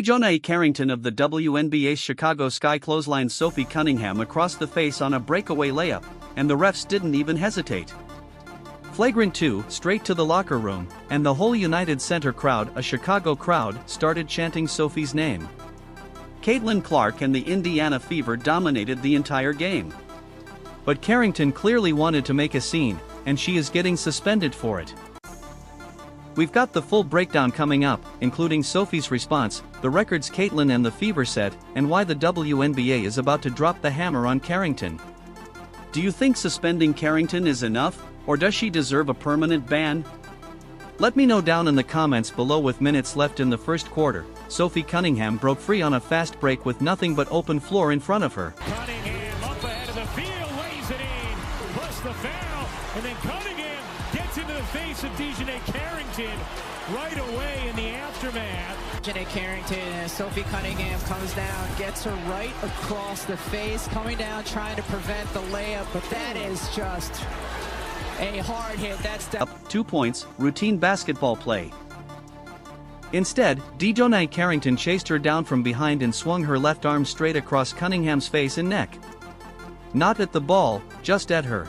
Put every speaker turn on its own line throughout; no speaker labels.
DIJONAI Carrington of the WNBA's Chicago Sky clotheslined Sophie Cunningham across the face on a breakaway layup, and the refs didn't even hesitate. Flagrant 2, straight to the locker room, and the whole United Center crowd, a Chicago crowd, started chanting Sophie's name. Caitlin Clark and the Indiana Fever dominated the entire game. But Carrington clearly wanted to make a scene, and she is getting suspended for it. We've got the full breakdown coming up, including Sophie's response, the records Caitlin and the Fever set, and why the WNBA is about to drop the hammer on Carrington. Do you think suspending Carrington is enough, or does she deserve a permanent ban? Let me know down in the comments below. With minutes left in the first quarter, Sophie Cunningham broke free on a fast break with nothing but open floor in front of her.
Cunningham up ahead of the field, lays it in, plus the foul, and then Cunningham gets into the face of DIJONAI Carrington right away in the aftermath.
DIJONAI Carrington and Sophie Cunningham comes down, gets her right across the face, coming down trying to prevent the layup, but that is just a hard hit. That's
up 2 points, routine basketball play. Instead, DIJONAI Carrington chased her down from behind and swung her left arm straight across Cunningham's face and neck. Not at the ball, just at her.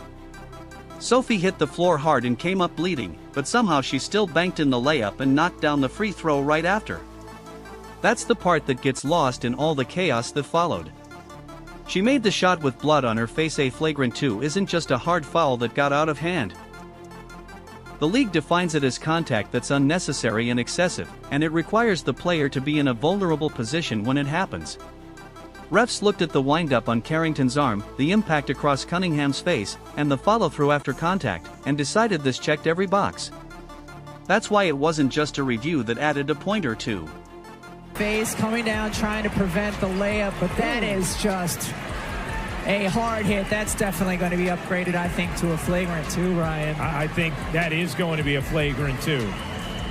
Sophie hit the floor hard and came up bleeding, but somehow she still banked in the layup and knocked down the free throw right after. That's the part that gets lost in all the chaos that followed. She made the shot with blood on her face. A flagrant 2 isn't just a hard foul that got out of hand. The league defines it as contact that's unnecessary and excessive, and it requires the player to be in a vulnerable position when it happens. Refs looked at the windup on Carrington's arm, the impact across Cunningham's face, and the follow-through after contact, and decided this checked every box. That's why it wasn't just a review that added a point or two.
Face coming down trying to prevent the layup, but that is just a hard hit. That's definitely going to be upgraded, I think, to a flagrant 2, Ryan.
I think that is going to be a flagrant 2.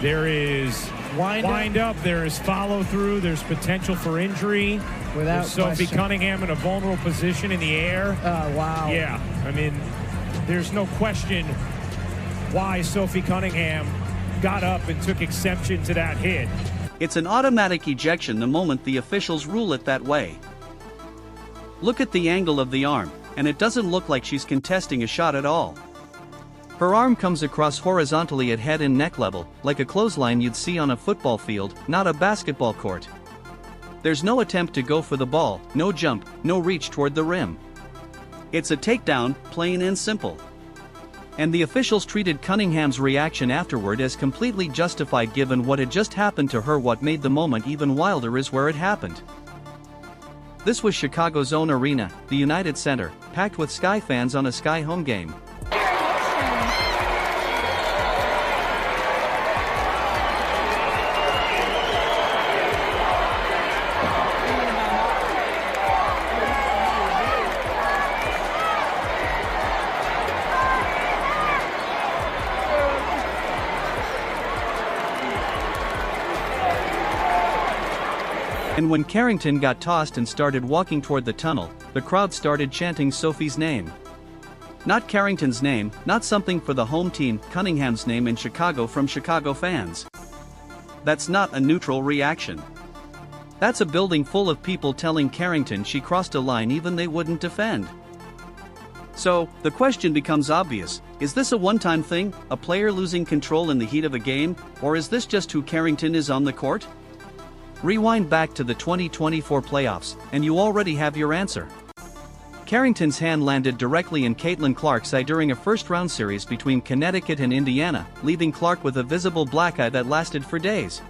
There is wind up, there is follow through, there's potential for injury.
Without
Sophie
question.
Cunningham in a vulnerable position in the air.
Oh, wow.
Yeah, I mean, there's no question why Sophie Cunningham got up and took exception to that hit.
It's an automatic ejection the moment the officials rule it that way. Look at the angle of the arm, and it doesn't look like she's contesting a shot at all. Her arm comes across horizontally at head and neck level, like a clothesline you'd see on a football field, not a basketball court. There's no attempt to go for the ball, no jump, no reach toward the rim. It's a takedown, plain and simple. And the officials treated Cunningham's reaction afterward as completely justified given what had just happened to her. What made the moment even wilder is where it happened. This was Chicago's own arena, the United Center, packed with Sky fans on a Sky home game. And when Carrington got tossed and started walking toward the tunnel, the crowd started chanting Sophie's name. Not Carrington's name, not something for the home team, Cunningham's name in Chicago from Chicago fans. That's not a neutral reaction. That's a building full of people telling Carrington she crossed a line even they wouldn't defend. So, the question becomes obvious, is this a one-time thing, a player losing control in the heat of a game, or is this just who Carrington is on the court? Rewind back to the 2024 playoffs, and you already have your answer. Carrington's hand landed directly in Caitlin Clark's eye during a first-round series between Connecticut and Indiana, leaving Clark with a visible black eye that lasted for days.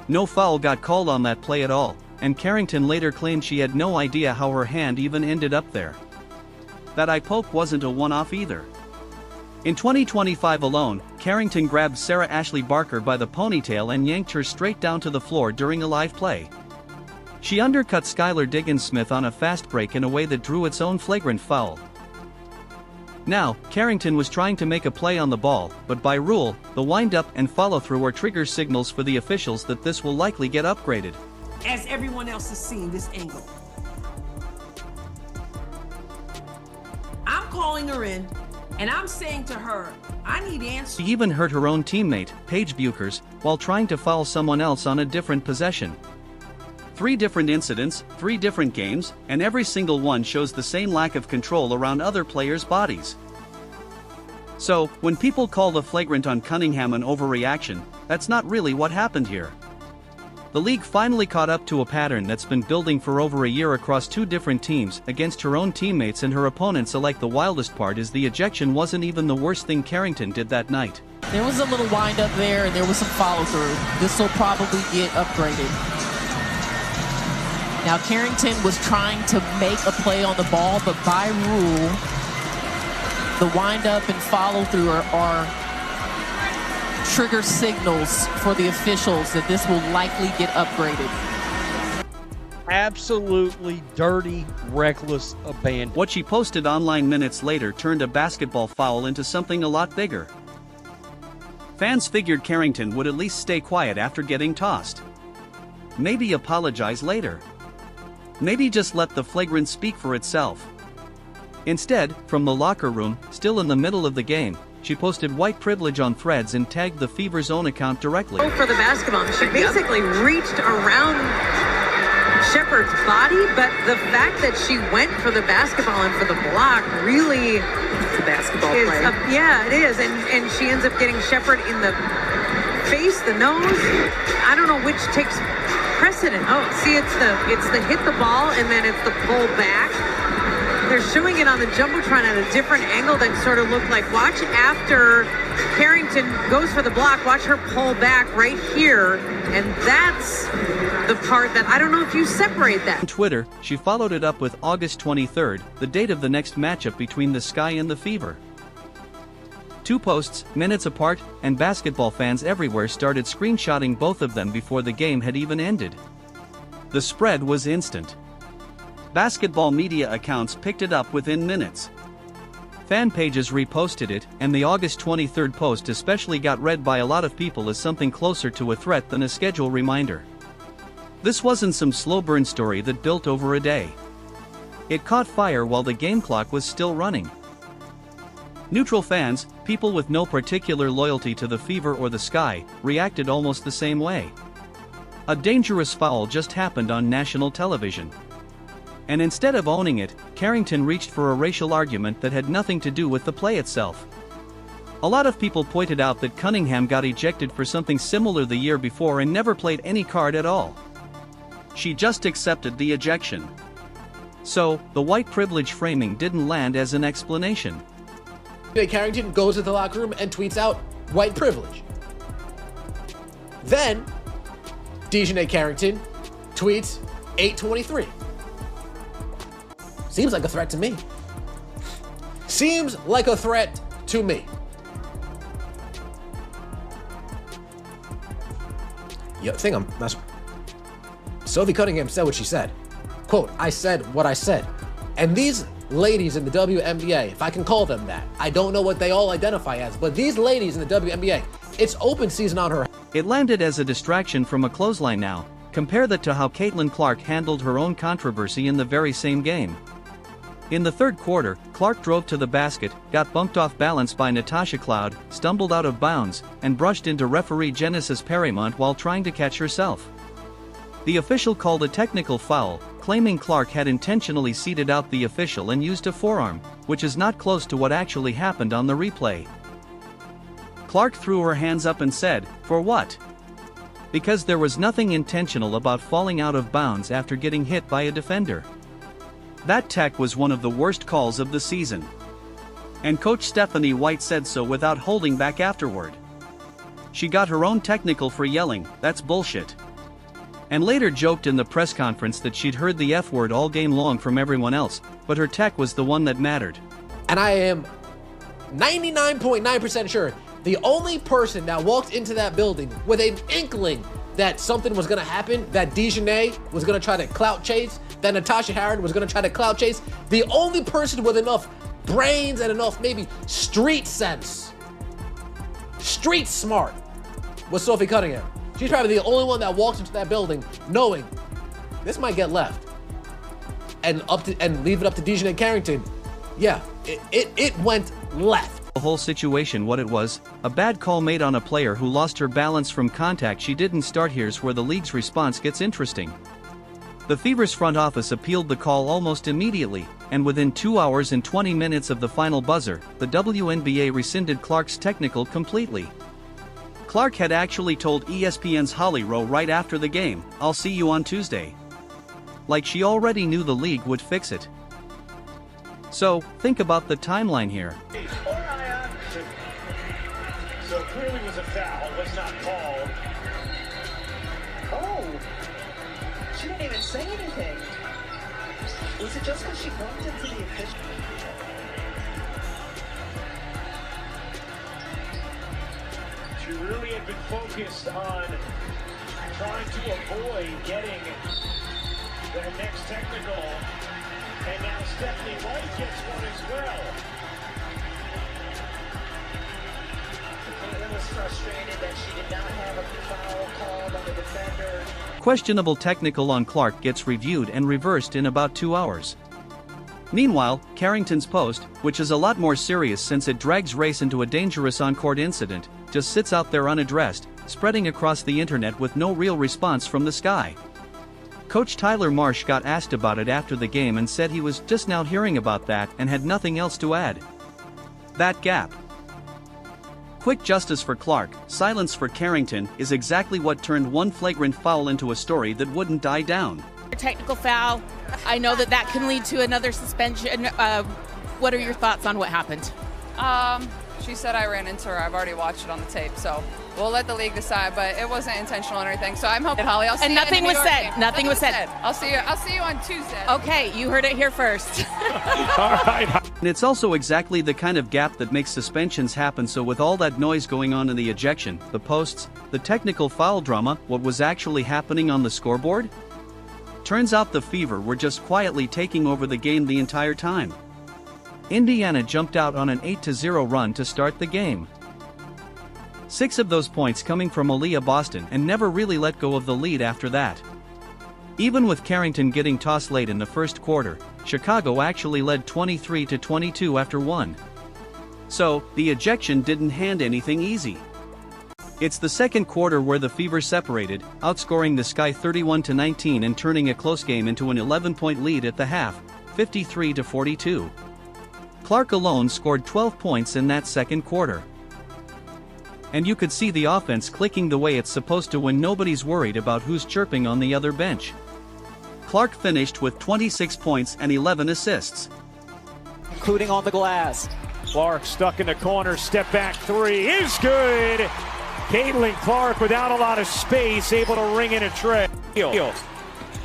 No foul got called on that play at all, and Carrington later claimed she had no idea how her hand even ended up there. That eye poke wasn't a one-off either. In 2025 alone, Carrington grabbed Sarah Ashley Barker by the ponytail and yanked her straight down to the floor during a live play. She undercut Skylar Diggins-Smith on a fast break in a way that drew its own flagrant foul. Now, Carrington was trying to make a play on the ball, but by rule, the wind-up and follow-through are trigger signals for the officials that this will likely get upgraded.
As everyone else is seeing this angle, I'm calling her in And I'm saying to her, I need answers.
She even hurt her own teammate, Paige Buchers, while trying to foul someone else on a different possession. 3 different incidents, 3 different games, and every single one shows the same lack of control around other players' bodies. So, when people call the flagrant on Cunningham an overreaction, that's not really what happened here. The league finally caught up to a pattern that's been building for over a year across 2 different teams against her own teammates and her opponents alike. The wildest part is the ejection wasn't even the worst thing Carrington did that night.
There was a little wind up there and there was some follow through. This will probably get upgraded. Now Carrington was trying to make a play on the ball, but by rule, the wind up and follow through are trigger signals for the officials that this will likely get upgraded.
Absolutely dirty, reckless abandon.
What she posted online minutes later turned a basketball foul into something a lot bigger. Fans figured Carrington would at least stay quiet after getting tossed. Maybe apologize later. Maybe just let the flagrant speak for itself. Instead, from the locker room, still in the middle of the game, she posted white privilege on Threads and tagged the Fever's own account directly.
For the basketball, she basically reached around Shepard's body, but the fact that she went for the basketball and for the block really
It's a basketball
is,
play.
yeah, it is, and she ends up getting Shepard in the face, the nose. I don't know which takes precedent. Oh, see, it's the hit the ball and then it's the pull back. They're showing it on the Jumbotron at a different angle that sort of looked like, watch after Carrington goes for the block, watch her pull back right here, and that's the part that I don't know if you separate that.
On Twitter, she followed it up with August 23rd, the date of the next matchup between the Sky and the Fever. 2 posts, minutes apart, and basketball fans everywhere started screenshotting both of them before the game had even ended. The spread was instant. Basketball media accounts picked it up within minutes. Fan pages reposted it, and the August 23rd post especially got read by a lot of people as something closer to a threat than a schedule reminder. This wasn't some slow burn story that built over a day. It caught fire while the game clock was still running. Neutral fans, people with no particular loyalty to the Fever or the Sky, reacted almost the same way. A dangerous foul just happened on national television. And instead of owning it, Carrington reached for a racial argument that had nothing to do with the play itself. A lot of people pointed out that Cunningham got ejected for something similar the year before and never played any card at all. She just accepted the ejection. So, the white privilege framing didn't land as an explanation.
Carrington goes to the locker room and tweets out white privilege. Then, DIJONAI Carrington tweets 823. Seems like a threat to me. Seems like a threat to me. Yo, Sophie Cunningham said what she said. Quote, I said what I said. And these ladies in the WNBA, if I can call them that, I don't know what they all identify as, but these ladies in the WNBA, it's open season on her.
It landed as a distraction from a clothesline now. Compare that to how Caitlin Clark handled her own controversy in the very same game. In the third quarter, Clark drove to the basket, got bumped off balance by Natasha Cloud, stumbled out of bounds, and brushed into referee Genesis Perrimont while trying to catch herself. The official called a technical foul, claiming Clark had intentionally seated out the official and used a forearm, which is not close to what actually happened on the replay. Clark threw her hands up and said, "For what?" Because there was nothing intentional about falling out of bounds after getting hit by a defender. That tech was one of the worst calls of the season. And Coach Stephanie White said so without holding back afterward. She got her own technical for yelling, "That's bullshit." And later joked in the press conference that she'd heard the F word all game long from everyone else, but her tech was the one that mattered.
And I am 99.9% sure the only person that walked into that building with an inkling that something was going to happen, that DIJONAI was going to try to clout chase, that Natasha Harron was going to try to clout chase, the only person with enough brains and enough maybe street sense, street smart, was Sophie Cunningham. She's probably the only one that walked into that building knowing this might get left. And leave it up to DIJONAI Carrington. Yeah, it went left.
the whole situation what it was, a bad call made on a player who lost her balance from contact she didn't start. Here's where the league's response gets interesting. The Fever's front office appealed the call almost immediately, and within 2 hours and 20 minutes of the final buzzer, the WNBA rescinded Clark's technical completely. Clark had actually told ESPN's Holly Rowe right after the game, "I'll see you on Tuesday." Like she already knew the league would fix it. So, think about the timeline here.
So clearly was a foul, was not called.
Oh, she didn't even say anything. Was it just because she bumped into the official?
She really had been focused on trying to avoid getting that next technical. And now Stephanie White gets one as well.
Caitlin was frustrated that she did not have a foul called on the defender.
Questionable technical on Clark gets reviewed and reversed in about 2 hours. Meanwhile, Carrington's post, which is a lot more serious since it drags race into a dangerous on-court incident, just sits out there unaddressed, spreading across the internet with no real response from the sky. Coach Tyler Marsh got asked about it after the game and said he was just now hearing about that and had nothing else to add. That gap. Quick justice for Clark, silence for Carrington is exactly what turned one flagrant foul into a story that wouldn't die down.
Technical foul. I know that can lead to another suspension. What are your thoughts on what happened?
She said I ran into her. I've already watched it on the tape, so we'll let the league decide. But it wasn't intentional or anything. So I'm hoping, Holly. I'll see
and
you
nothing
in the
was
New York
said.
game.
Nothing was said.
I'll see you on Tuesday.
Okay, you heard it here first.
All right.
And it's also exactly the kind of gap that makes suspensions happen. So with all that noise going on in the ejection, the posts, the technical foul drama, what was actually happening on the scoreboard? Turns out the Fever were just quietly taking over the game the entire time. Indiana jumped out on an 8-0 run to start the game. 6 of those points coming from Aaliyah Boston, and never really let go of the lead after that. Even with Carrington getting tossed late in the first quarter, Chicago actually led 23-22 after 1. So, the ejection didn't hand anything easy. It's the second quarter where the Fever separated, outscoring the Sky 31-19 and turning a close game into an 11-point lead at the half, 53-42. Clark alone scored 12 points in that second quarter. And you could see the offense clicking the way it's supposed to when nobody's worried about who's chirping on the other bench. Clark finished with 26 points and 11 assists.
Including on the glass.
Clark stuck in the corner, step back three is good. Caitlin Clark without a lot of space, able to ring in a tray.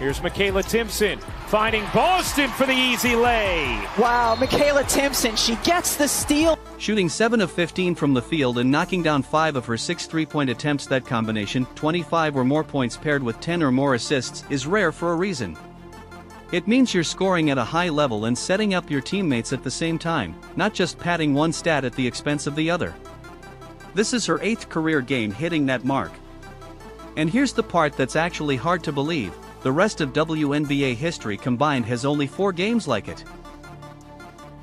Here's Michaela Timpson finding Boston for the easy lay.
Wow, Michaela Timpson, she gets the steal.
Shooting 7 of 15 from the field and knocking down 5 of her 6 3-point attempts. That combination, 25 or more points paired with 10 or more assists, is rare for a reason. It means you're scoring at a high level and setting up your teammates at the same time, not just padding one stat at the expense of the other. This is her 8th career game hitting that mark. And here's the part that's actually hard to believe. The rest of WNBA history combined has only 4 games like it.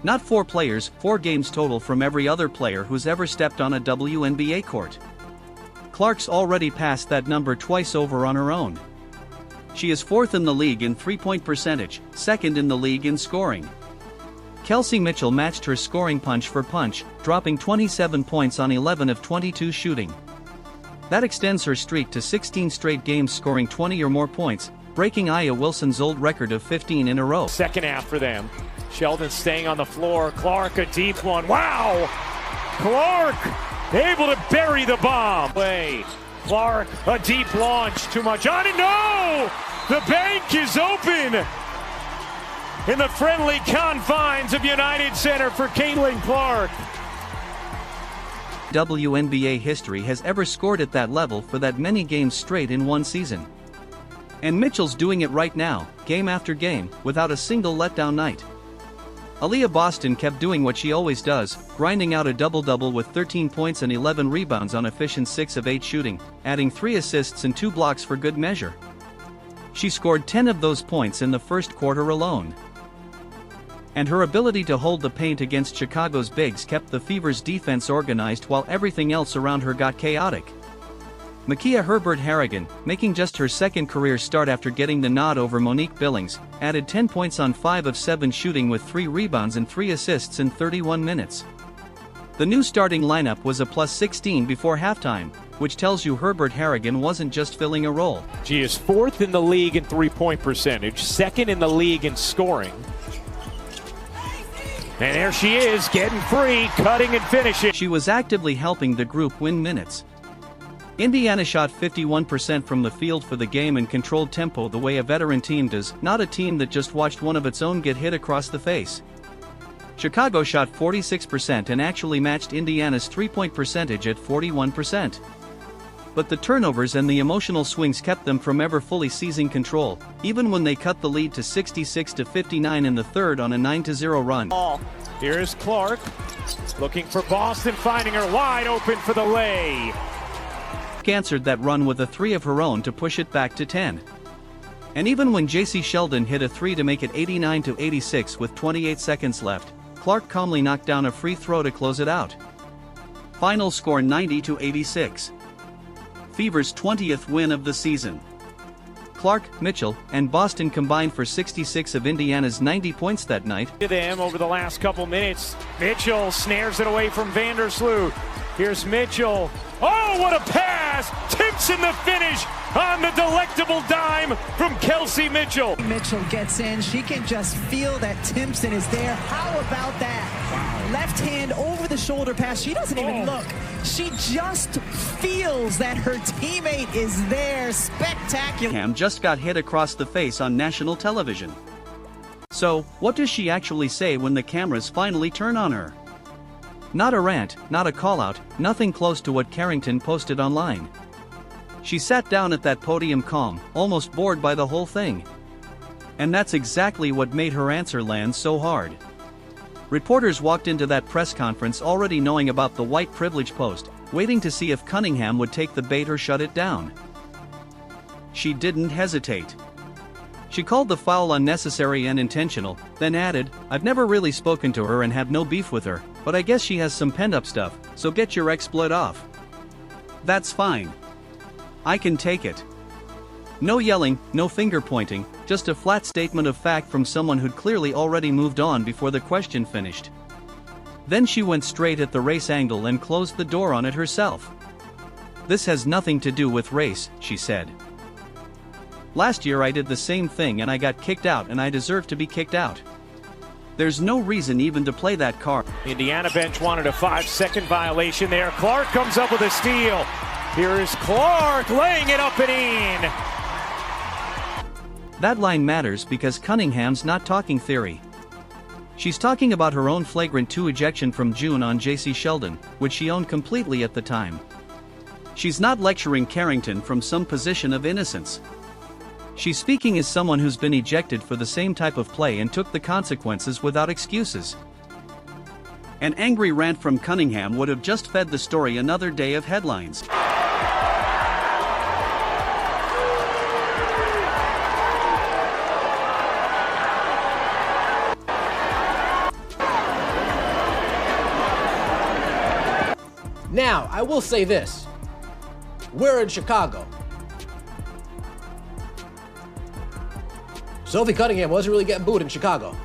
Not 4 players, 4 games total from every other player who's ever stepped on a WNBA court. Clark's already passed that number twice over on her own. She is 4th in the league in 3-point percentage, 2nd in the league in scoring. Kelsey Mitchell matched her scoring punch for punch, dropping 27 points on 11 of 22 shooting. That extends her streak to 16 straight games scoring 20 or more points, breaking Aya Wilson's old record of 15 in a row.
Second half for them. Sheldon staying on the floor. Clark a deep one. Wow! Clark able to bury the bomb. Clark a deep launch. Too much on it. No! The bank is open in the friendly confines of United Center for Caitlin Clark.
WNBA history has ever scored at that level for that many games straight in one season. And Mitchell's doing it right now, game after game, without a single letdown night. Aaliyah Boston kept doing what she always does, grinding out a double-double with 13 points and 11 rebounds on efficient 6 of 8 shooting, adding 3 assists and 2 blocks for good measure. She scored 10 of those points in the first quarter alone. And her ability to hold the paint against Chicago's bigs kept the Fever's defense organized while everything else around her got chaotic. Micaiah Herbert-Harrigan, making just her second career start after getting the nod over Monique Billings, added 10 points on 5 of 7 shooting with 3 rebounds and 3 assists in 31 minutes. The new starting lineup was a plus 16 before halftime, which tells you Herbert-Harrigan wasn't just filling a role.
She is 4th in the league in three-point percentage, 2nd in the league in scoring. And there she is, getting free, cutting and finishing.
She was actively helping the group win minutes. Indiana shot 51% from the field for the game and controlled tempo the way a veteran team does, not a team that just watched one of its own get hit across the face. Chicago shot 46% and actually matched Indiana's three-point percentage at 41%. But the turnovers and the emotional swings kept them from ever fully seizing control, even when they cut the lead to 66-59 in the third on a 9-0 run.
Here's Clark, looking for Boston, finding her wide open for the lay.
Answered that run with a 3 of her own to push it back to 10. And even when J.C. Sheldon hit a 3 to make it 89-86 with 28 seconds left, Clark calmly knocked down a free throw to close it out. Final score 90-86. Fever's 20th win of the season. Clark, Mitchell, and Boston combined for 66 of Indiana's 90 points that night.
To them over the last couple minutes. Mitchell snares it away from Vandersloot. Here's Mitchell. Oh, what a pass! Timpson the finish on the delectable dime from Kelsey Mitchell.
Mitchell gets in. She can just feel that Timpson is there. How about that? Wow. Left hand over the shoulder pass. She doesn't even look. She just feels that her teammate is there. Spectacular.
Cam just got hit across the face on national television. So, what does she actually say when the cameras finally turn on her? Not a rant, not a call-out, nothing close to what Carrington posted online. She sat down at that podium calm, almost bored by the whole thing. And that's exactly what made her answer land so hard. Reporters walked into that press conference already knowing about the white privilege post, waiting to see if Cunningham would take the bait or shut it down. She didn't hesitate. She called the foul unnecessary and intentional, then added, "I've never really spoken to her and have no beef with her, but I guess she has some pent-up stuff, so get your exploit off." That's fine. I can take it. No yelling, no finger pointing, just a flat statement of fact from someone who'd clearly already moved on before the question finished. Then she went straight at the race angle and closed the door on it herself. "This has nothing to do with race," she said. "Last year I did the same thing and I got kicked out and I deserve to be kicked out. There's no reason even to play that card."
Indiana bench wanted a 5-second violation there. Clark comes up with a steal. Here is Clark laying it up and in.
That line matters because Cunningham's not talking theory. She's talking about her own flagrant 2 ejection from June on J.C. Sheldon, which she owned completely at the time. She's not lecturing Carrington from some position of innocence. She's speaking as someone who's been ejected for the same type of play and took the consequences without excuses. An angry rant from Cunningham would have just fed the story another day of headlines.
Now, I will say this. We're in Chicago. Sophie Cunningham wasn't really getting booed in Chicago.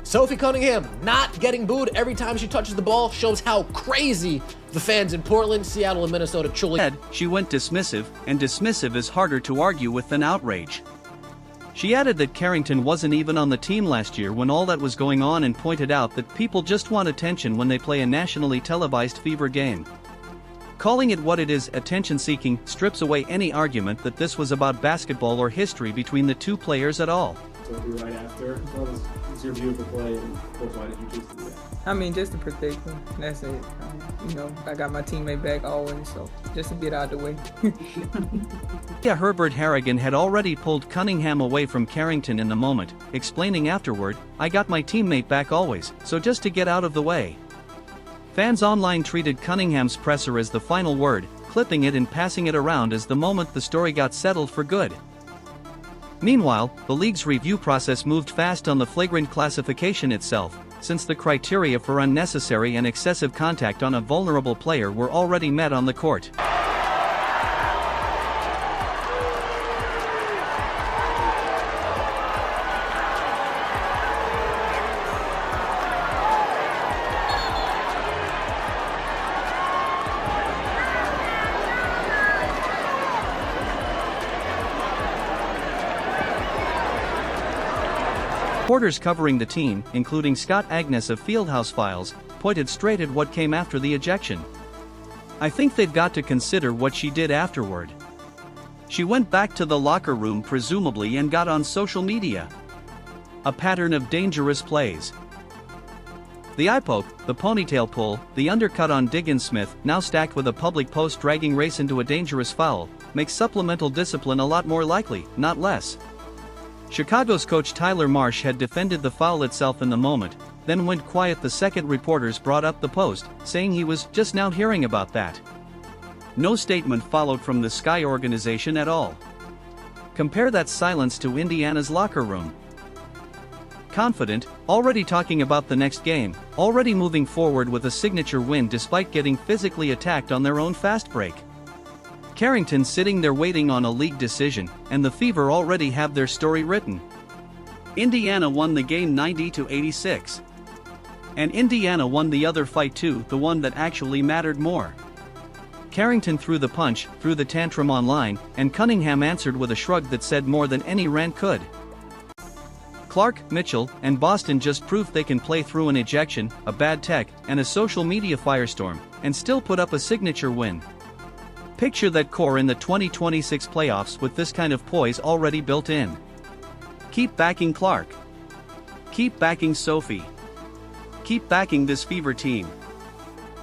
Sophie Cunningham not getting booed every time she touches the ball shows how crazy the fans in Portland, Seattle, and Minnesota truly.
She went dismissive, and dismissive is harder to argue with than outrage. She added that Carrington wasn't even on the team last year when all that was going on and pointed out that people just want attention when they play a nationally televised Fever game. Calling it what it is, attention-seeking, strips away any argument that this was about basketball or history between the two players at all.
So right after, what was your view of the play and why did you choose to do that?
I mean, just to protect him. That's it. I got my teammate back always, so just to get out of the way.
Yeah, Herbert-Harrigan had already pulled Cunningham away from Carrington in the moment, explaining afterward, "I got my teammate back always, so just to get out of the way." Fans online treated Cunningham's presser as the final word, clipping it and passing it around as the moment the story got settled for good. Meanwhile, the league's review process moved fast on the flagrant classification itself, since the criteria for unnecessary and excessive contact on a vulnerable player were already met on the court. Reporters covering the team, including Scott Agnes of Fieldhouse Files, pointed straight at what came after the ejection. I think they've got to consider what she did afterward. She went back to the locker room presumably and got on social media. A pattern of dangerous plays. The eye poke, the ponytail pull, the undercut on Diggins Smith, now stacked with a public post dragging race into a dangerous foul, makes supplemental discipline a lot more likely, not less. Chicago's coach Tyler Marsh had defended the foul itself in the moment, then went quiet the second reporters brought up the post, saying he was just now hearing about that. No statement followed from the Sky organization at all. Compare that silence to Indiana's locker room. Confident, already talking about the next game, already moving forward with a signature win despite getting physically attacked on their own fast break. Carrington sitting there waiting on a league decision, and the Fever already have their story written. Indiana won the game 90-86. And Indiana won the other fight too, the one that actually mattered more. Carrington threw the punch, threw the tantrum online, and Cunningham answered with a shrug that said more than any rant could. Clark, Mitchell, and Boston just proved they can play through an ejection, a bad tech, and a social media firestorm, and still put up a signature win. Picture that core in the 2026 playoffs with this kind of poise already built in. Keep backing Clark. Keep backing Sophie. Keep backing this Fever team.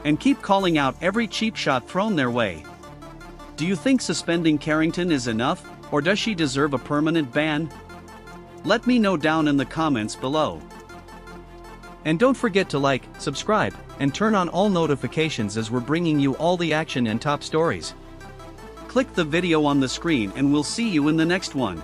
And keep calling out every cheap shot thrown their way. Do you think suspending Carrington is enough, or does she deserve a permanent ban? Let me know down in the comments below. And don't forget to like, subscribe, and turn on all notifications as we're bringing you all the action and top stories. Click the video on the screen and we'll see you in the next one.